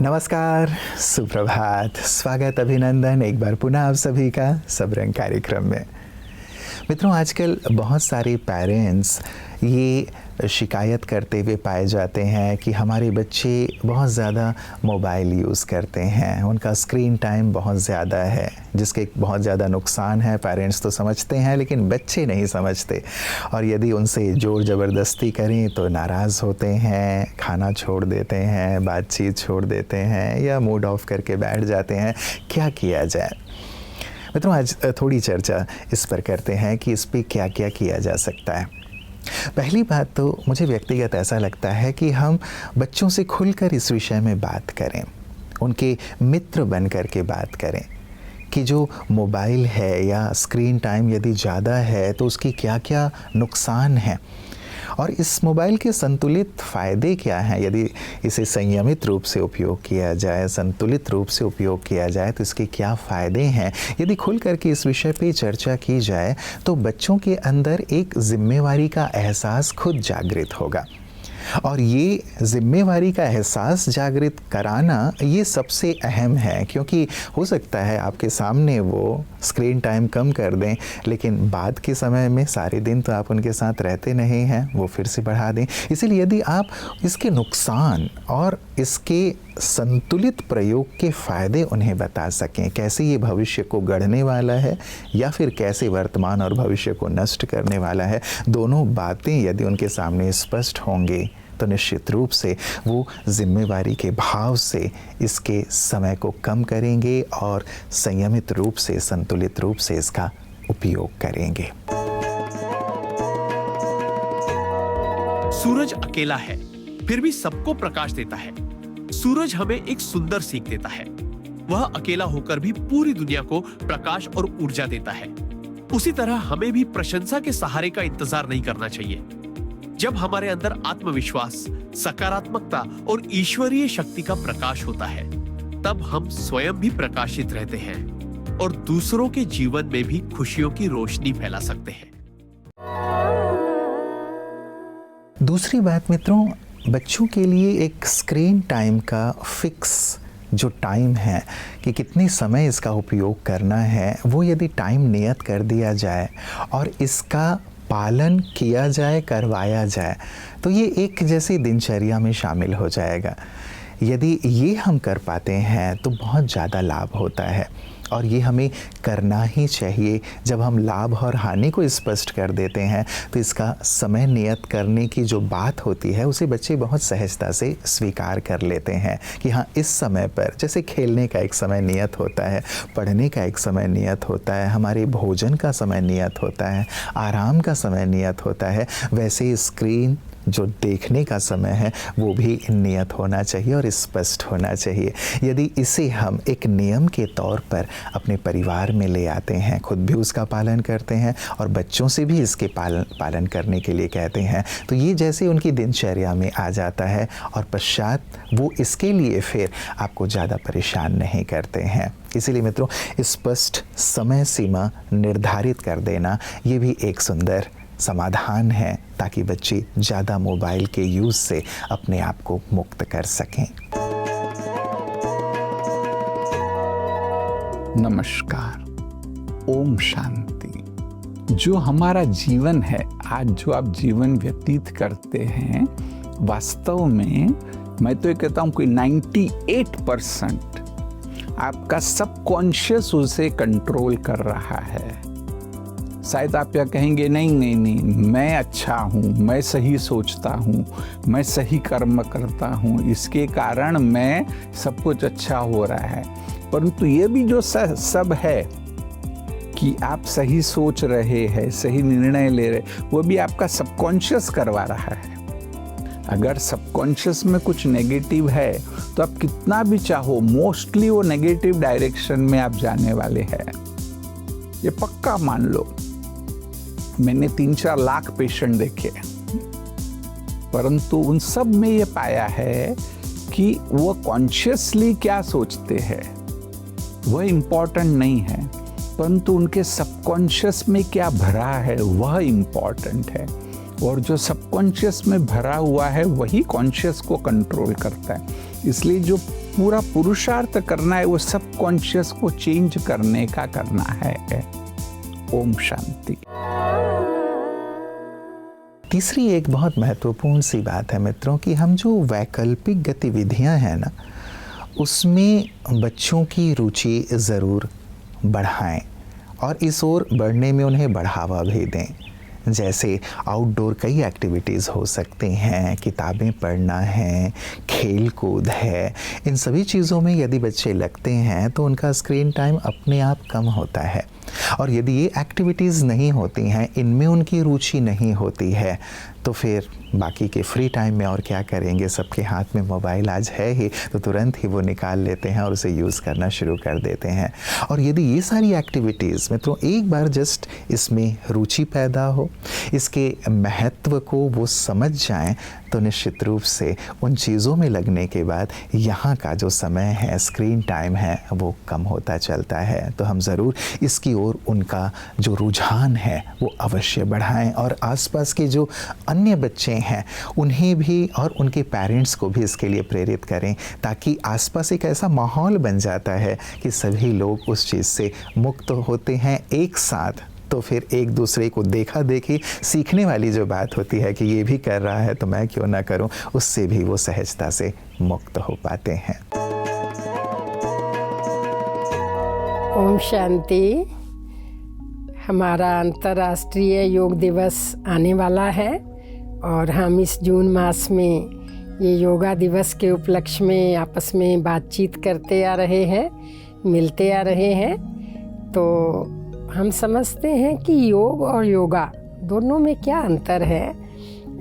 नमस्कार, सुप्रभात, स्वागत, अभिनंदन एक बार पुनः आप सभी का सब रंग कार्यक्रम में। मित्रों, आजकल बहुत सारे पेरेंट्स ये शिकायत करते हुए पाए जाते हैं कि हमारे बच्चे बहुत ज़्यादा मोबाइल यूज़ करते हैं, उनका स्क्रीन टाइम बहुत ज़्यादा है, जिसके बहुत ज़्यादा नुकसान है। पेरेंट्स तो समझते हैं लेकिन बच्चे नहीं समझते, और यदि उनसे ज़ोर ज़बरदस्ती करें तो नाराज़ होते हैं, खाना छोड़ देते हैं, बातचीत छोड़ देते हैं या मूड ऑफ करके बैठ जाते हैं। क्या किया जाए? मित्रों, आज थोड़ी चर्चा इस पर करते हैं कि इस पर क्या क्या किया जा सकता है। पहली बात तो मुझे व्यक्तिगत ऐसा लगता है कि हम बच्चों से खुलकर इस विषय में बात करें, उनके मित्र बन कर के बात करें कि जो मोबाइल है या स्क्रीन टाइम यदि ज़्यादा है तो उसकी क्या क्या नुकसान हैं, और इस मोबाइल के संतुलित फ़ायदे क्या हैं। यदि इसे संयमित रूप से उपयोग किया जाए, संतुलित रूप से उपयोग किया जाए तो इसके क्या फ़ायदे हैं। यदि खुल करके इस विषय पे चर्चा की जाए तो बच्चों के अंदर एक जिम्मेवारी का एहसास खुद जागृत होगा, और ये जिम्मेवारी का एहसास जागृत कराना ये सबसे अहम है, क्योंकि हो सकता है आपके सामने वो स्क्रीन टाइम कम कर दें लेकिन बाद के समय में सारे दिन तो आप उनके साथ रहते नहीं हैं, वो फिर से बढ़ा दें। इसीलिए यदि आप इसके नुकसान और इसके संतुलित प्रयोग के फ़ायदे उन्हें बता सकें, कैसे ये भविष्य को गढ़ने वाला है या फिर कैसे वर्तमान और भविष्य को नष्ट करने वाला है, दोनों बातें यदि उनके सामने स्पष्ट होंगे तो निश्चित रूप से वो जिम्मेवारी के भाव से इसके समय को कम करेंगे और संयमित रूप से, संतुलित रूप से इसका उपयोग करेंगे। सूरज अकेला है फिर भी सबको प्रकाश देता है। सूरज हमें एक सुंदर सीख देता है। वह अकेला होकर भी पूरी दुनिया को प्रकाश और ऊर्जा देता है। उसी तरह हमें भी प्रशंसा के सहारे का इंतजार नहीं करना चाहिए। जब हमारे अंदर आत्मविश्वास, सकारात्मकता और ईश्वरीय शक्ति का प्रकाश होता है, तब हम स्वयं भी प्रकाशित रहते हैं और दूसरों के जीवन में भी खुशियों की रोशनी फैला सकते हैं। दूसरी बात मित्रों, बच्चों के लिए एक स्क्रीन टाइम का फिक्स जो टाइम है कि कितने समय इसका उपयोग करना है, वो यदि टाइम नियत कर दिया जाए और इसका पालन किया जाए, करवाया जाए, तो ये एक जैसे दिनचर्या में शामिल हो जाएगा। यदि ये हम कर पाते हैं तो बहुत ज़्यादा लाभ होता है, और ये हमें करना ही चाहिए। जब हम लाभ और हानि को स्पष्ट कर देते हैं तो इसका समय नियत करने की जो बात होती है उसे बच्चे बहुत सहजता से स्वीकार कर लेते हैं कि हाँ, इस समय पर, जैसे खेलने का एक समय नियत होता है, पढ़ने का एक समय नियत होता है, हमारे भोजन का समय नियत होता है, आराम का समय नियत होता है, वैसे स्क्रीन जो देखने का समय है वो भी नियत होना चाहिए और स्पष्ट होना चाहिए। यदि इसे हम एक नियम के तौर पर अपने परिवार में ले आते हैं, खुद भी उसका पालन करते हैं और बच्चों से भी इसके पालन करने के लिए कहते हैं, तो ये जैसे उनकी दिनचर्या में आ जाता है और पश्चात वो इसके लिए फिर आपको ज़्यादा परेशान नहीं करते हैं। इसीलिए मित्रों, स्पष्ट समय सीमा निर्धारित कर देना ये भी एक सुंदर समाधान है, ताकि बच्चे ज़्यादा मोबाइल के यूज़ से अपने आप को मुक्त कर सकें। नमस्कार, ओम शांति। जो हमारा जीवन है, आज जो आप जीवन व्यतीत करते हैं, वास्तव में मैं तो ये कहता हूँ कि 98% आपका सबकॉन्शियस उसे कंट्रोल कर रहा है। शायद आप क्या कहेंगे, नहीं, मैं अच्छा हूँ, मैं सही सोचता हूँ, मैं सही कर्म करता हूँ, इसके कारण मैं सब कुछ अच्छा हो रहा है। परंतु ये भी जो सब है कि आप सही सोच रहे हैं, सही निर्णय ले रहे, वो भी आपका सबकॉन्शियस करवा रहा है। अगर सबकॉन्शियस में कुछ नेगेटिव है तो आप कितना भी चाहो, मोस्टली वो नेगेटिव डायरेक्शन में आप जाने वाले हैं, ये पक्का मान लो। मैंने 3-4 लाख पेशेंट देखे, परंतु उन सब में ये पाया है कि वो कॉन्शियसली क्या सोचते हैं वह इम्पोर्टेंट नहीं है, परंतु उनके सबकॉन्शियस में क्या भरा है वह इम्पोर्टेंट है। और जो सबकॉन्शियस में भरा हुआ है वही कॉन्शियस को कंट्रोल करता है। इसलिए जो पूरा पुरुषार्थ करना है वो सब कॉन्शियस को चेंज करने का करना है। ओम शांति। तीसरी एक बहुत महत्वपूर्ण सी बात है मित्रों कि हम जो वैकल्पिक गतिविधियां हैं ना, उसमें बच्चों की रुचि ज़रूर बढ़ाएं और इस ओर बढ़ने में उन्हें बढ़ावा भी दें। जैसे आउटडोर कई एक्टिविटीज़ हो सकती हैं, किताबें पढ़ना है, खेल कूद है। इन सभी चीज़ों में यदि बच्चे लगते हैं तो उनका स्क्रीन टाइम अपने आप कम होता है। और यदि ये एक्टिविटीज़ नहीं होती हैं, इनमें उनकी रुचि नहीं होती है, तो फिर बाकी के फ्री टाइम में और क्या करेंगे। सबके हाथ में मोबाइल आज है ही, तो तुरंत ही वो निकाल लेते हैं और उसे यूज़ करना शुरू कर देते हैं। और यदि ये सारी एक्टिविटीज़ मित्रों एक बार जस्ट इसमें रुचि पैदा हो, इसके महत्व को वो समझ जाएं, तो निश्चित रूप से उन चीज़ों में लगने के बाद यहाँ का जो समय है, स्क्रीन टाइम है, वो कम होता चलता है। तो हम ज़रूर इसकी ओर उनका जो रुझान है वो अवश्य बढ़ाएं और आसपास के जो अन्य बच्चे हैं उन्हें भी और उनके पेरेंट्स को भी इसके लिए प्रेरित करें, ताकि आसपास एक ऐसा माहौल बन जाता है कि सभी लोग उस चीज़ से मुक्त होते हैं एक साथ। तो फिर एक दूसरे को देखा देखी सीखने वाली जो बात होती है कि ये भी कर रहा है तो मैं क्यों ना करूं, उससे भी वो सहजता से मुक्त हो पाते हैं। ओम शांति। हमारा अंतर्राष्ट्रीय योग दिवस आने वाला है और हम इस जून मास में ये योगा दिवस के उपलक्ष्य में आपस में बातचीत करते आ रहे हैं, मिलते आ रहे हैं। तो हम समझते हैं कि योग और योगा दोनों में क्या अंतर है।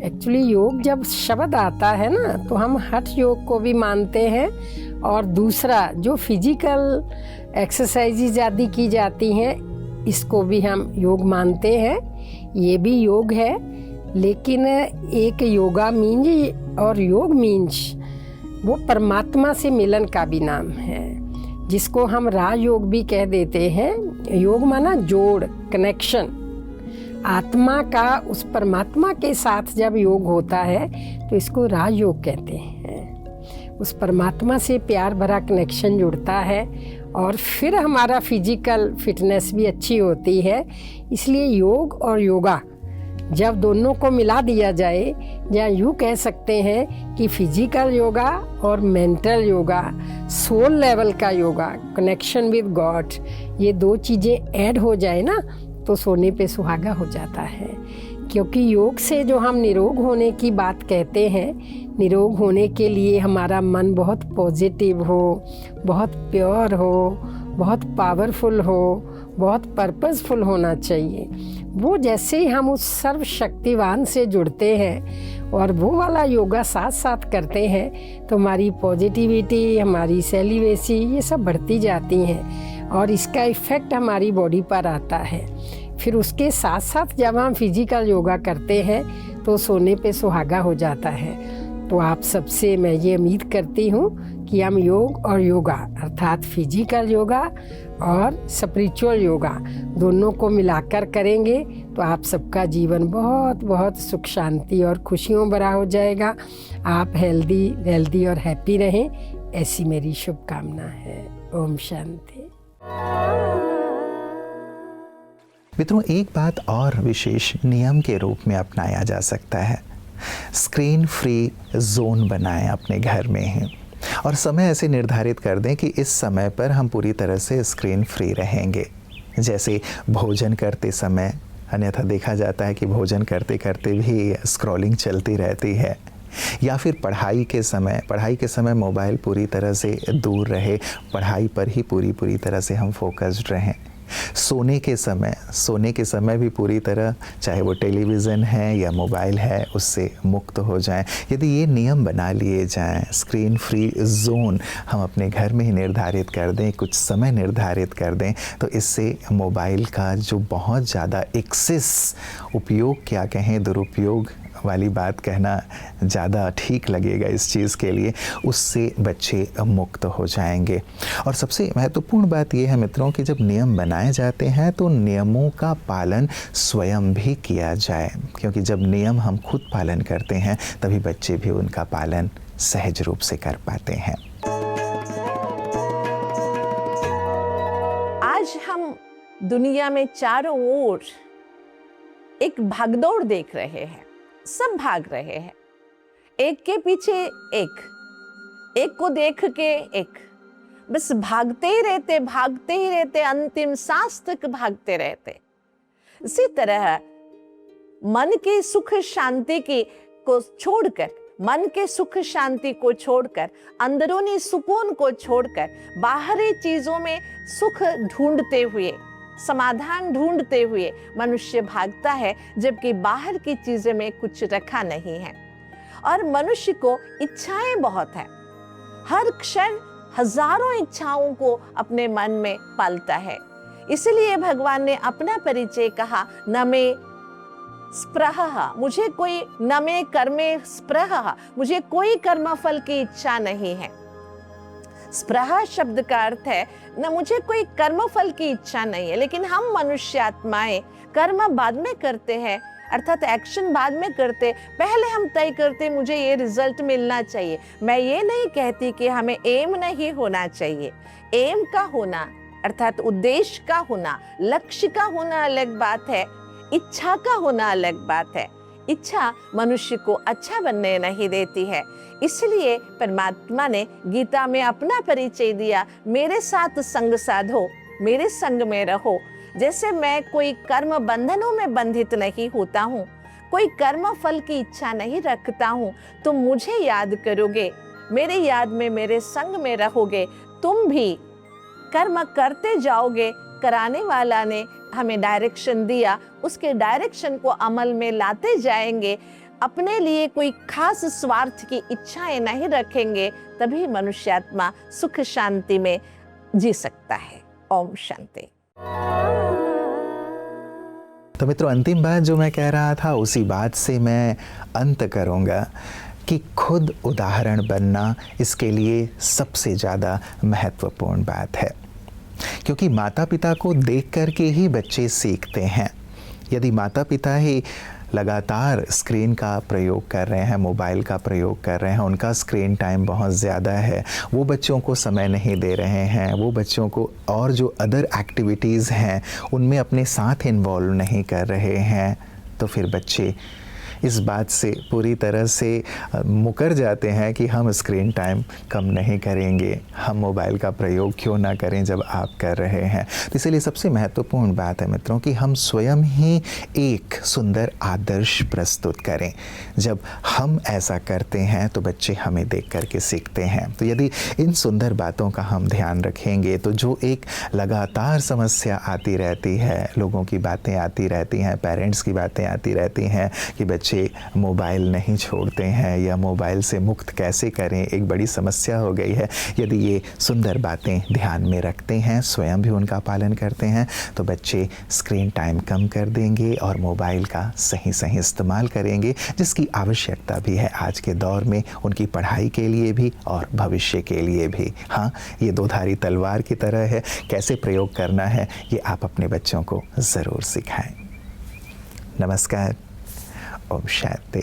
एक्चुअली योग जब शब्द आता है ना, तो हम हठ योग को भी मानते हैं और दूसरा जो फिजिकल एक्सरसाइजेज आदि की जाती हैं, इसको भी हम योग मानते हैं। ये भी योग है, लेकिन एक योगा मीन्स और योग मीन्स वो परमात्मा से मिलन का भी नाम है, जिसको हम राजयोग भी कह देते हैं। योग माना जोड़, कनेक्शन। आत्मा का उस परमात्मा के साथ जब योग होता है तो इसको राजयोग कहते हैं। उस परमात्मा से प्यार भरा कनेक्शन जुड़ता है और फिर हमारा फिजिकल फिटनेस भी अच्छी होती है। इसलिए योग और योगा जब दोनों को मिला दिया जाए, या यूँ कह सकते हैं कि फिजिकल योगा और मेंटल योगा, सोल लेवल का योगा, कनेक्शन विद गॉड, ये दो चीज़ें ऐड हो जाए ना, तो सोने पे सुहागा हो जाता है। क्योंकि योग से जो हम निरोग होने की बात कहते हैं, निरोग होने के लिए हमारा मन बहुत पॉजिटिव हो, बहुत प्योर हो, बहुत पावरफुल हो, बहुत पर्पसफुल होना चाहिए। वो जैसे ही हम उस सर्वशक्तिवान से जुड़ते हैं और वो वाला योगा साथ साथ करते हैं, तो हमारी पॉजिटिविटी, हमारी सेलिब्रेसी, ये सब बढ़ती जाती हैं और इसका इफ़ेक्ट हमारी बॉडी पर आता है। फिर उसके साथ साथ जब हम फिजिकल योगा करते हैं तो सोने पे सुहागा हो जाता है। तो आप सबसे मैं ये उम्मीद करती हूँ कि हम योग और योगा अर्थात फिजिकल योगा और स्पिरिचुअल योगा दोनों को मिलाकर करेंगे तो आप सबका जीवन बहुत बहुत सुख शांति और खुशियों भरा हो जाएगा। आप हेल्दी और हैप्पी रहें, ऐसी मेरी शुभकामना है। ओम शांति। मित्रों, एक बात और विशेष नियम के रूप में अपनाया जा सकता है। स्क्रीन फ्री जोन बनाएं अपने घर में ही और समय ऐसे निर्धारित कर दें कि इस समय पर हम पूरी तरह से स्क्रीन फ्री रहेंगे। जैसे भोजन करते समय, अन्यथा देखा जाता है कि भोजन करते करते भी स्क्रॉलिंग चलती रहती है, या फिर पढ़ाई के समय मोबाइल पूरी तरह से दूर रहे, पढ़ाई पर ही पूरी तरह से हम फोकस्ड रहें। सोने के समय भी पूरी तरह, चाहे वो टेलीविज़न है या मोबाइल है, उससे मुक्त हो जाएं। यदि ये नियम बना लिए जाएं, स्क्रीन फ्री जोन हम अपने घर में ही निर्धारित कर दें, कुछ समय निर्धारित कर दें, तो इससे मोबाइल का जो बहुत ज़्यादा एक्सेस उपयोग, क्या कहें, दुरुपयोग वाली बात कहना ज़्यादा ठीक लगेगा इस चीज़ के लिए, उससे बच्चे मुक्त हो जाएंगे। और सबसे महत्वपूर्ण बात यह है मित्रों कि जब नियम बनाए जाते हैं तो नियमों का पालन स्वयं भी किया जाए, क्योंकि जब नियम हम खुद पालन करते हैं तभी बच्चे भी उनका पालन सहज रूप से कर पाते हैं। आज हम दुनिया में चारों ओर एक भागदौड़ देख रहे हैं, सब भाग रहे हैं, एक के पीछे एक को देख के एक, बस भागते ही रहते, अंतिम सांस तक भागते रहते। इसी तरह मन के सुख शांति को छोड़कर, मन के सुख शांति को छोड़कर, अंदरूनी सुकून को छोड़कर, बाहरी चीजों में सुख ढूंढते हुए, समाधान ढूंढते हुए मनुष्य भागता है, जबकि बाहर की चीजें में कुछ रखा नहीं है। और मनुष्य को इच्छाएं बहुत है, हर क्षण हजारों इच्छाओं को अपने मन में पालता है। इसलिए भगवान ने अपना परिचय कहा, न मे स्पृहा, मुझे कोई, न मे कर्मे स्पृहा, मुझे कोई कर्मफल की इच्छा नहीं है। स्पृहा शब्द का अर्थ है न मुझे कोई कर्मफल की इच्छा नहीं है। लेकिन हम मनुष्य आत्माएं कर्म बाद में करते हैं, अर्थात एक्शन बाद में करते, पहले हम तय करते मुझे ये रिजल्ट मिलना चाहिए। मैं ये नहीं कहती कि हमें एम नहीं होना चाहिए, एम का होना अर्थात उद्देश्य का होना, लक्ष्य का होना अलग बात है, इच्छा का होना अलग बात है। इच्छा मनुष्य को अच्छा बनने नहीं देती है। इसलिए परमात्मा ने गीता में अपना परिचय दिया, मेरे साथ संग साधो, मेरे संग में रहो। जैसे मैं कोई कर्म बंधनों में बंधित नहीं होता हूँ, कोई कर्म फल की इच्छा नहीं रखता हूँ, तुम मुझे याद करोगे, मेरे याद में, मेरे संग में रहोगे, तुम भी कर्म करते जाओगे। कराने वाला ने हमें डायरेक्शन दिया, उसके डायरेक्शन को अमल में लाते जाएंगे, अपने लिए कोई खास स्वार्थ की इच्छाएं नहीं रखेंगे, तभी मनुष्यात्मा सुख शांति में जी सकता है। ओम शांति। तो मित्रों, अंतिम बात जो मैं कह रहा था उसी बात से मैं अंत करूंगा कि खुद उदाहरण बनना इसके लिए सबसे ज़्यादा महत्वपूर्ण बात है, क्योंकि माता पिता को देख कर के ही बच्चे सीखते हैं। यदि माता पिता ही लगातार स्क्रीन का प्रयोग कर रहे हैं, मोबाइल का प्रयोग कर रहे हैं, उनका स्क्रीन टाइम बहुत ज़्यादा है, वो बच्चों को समय नहीं दे रहे हैं, वो बच्चों को और जो अदर एक्टिविटीज़ हैं उनमें अपने साथ इन्वॉल्व नहीं कर रहे हैं, तो फिर बच्चे इस बात से पूरी तरह से मुकर जाते हैं कि हम स्क्रीन टाइम कम नहीं करेंगे, हम मोबाइल का प्रयोग क्यों ना करें जब आप कर रहे हैं। तो इसलिए सबसे महत्वपूर्ण बात है मित्रों कि हम स्वयं ही एक सुंदर आदर्श प्रस्तुत करें। जब हम ऐसा करते हैं तो बच्चे हमें देख करके सीखते हैं। तो यदि इन सुंदर बातों का हम ध्यान रखेंगे तो जो एक लगातार समस्या आती रहती है, लोगों की बातें आती रहती हैं, पेरेंट्स की बातें आती रहती हैं कि बच्चे मोबाइल नहीं छोड़ते हैं या मोबाइल से मुक्त कैसे करें, एक बड़ी समस्या हो गई है। यदि ये सुंदर बातें ध्यान में रखते हैं, स्वयं भी उनका पालन करते हैं, तो बच्चे स्क्रीन टाइम कम कर देंगे और मोबाइल का सही सही इस्तेमाल करेंगे, जिसकी आवश्यकता भी है आज के दौर में, उनकी पढ़ाई के लिए भी और भविष्य के लिए भी। हाँ, ये दोधारी तलवार की तरह है, कैसे प्रयोग करना है ये आप अपने बच्चों को ज़रूर सिखाएं। नमस्कार। ओम शांति।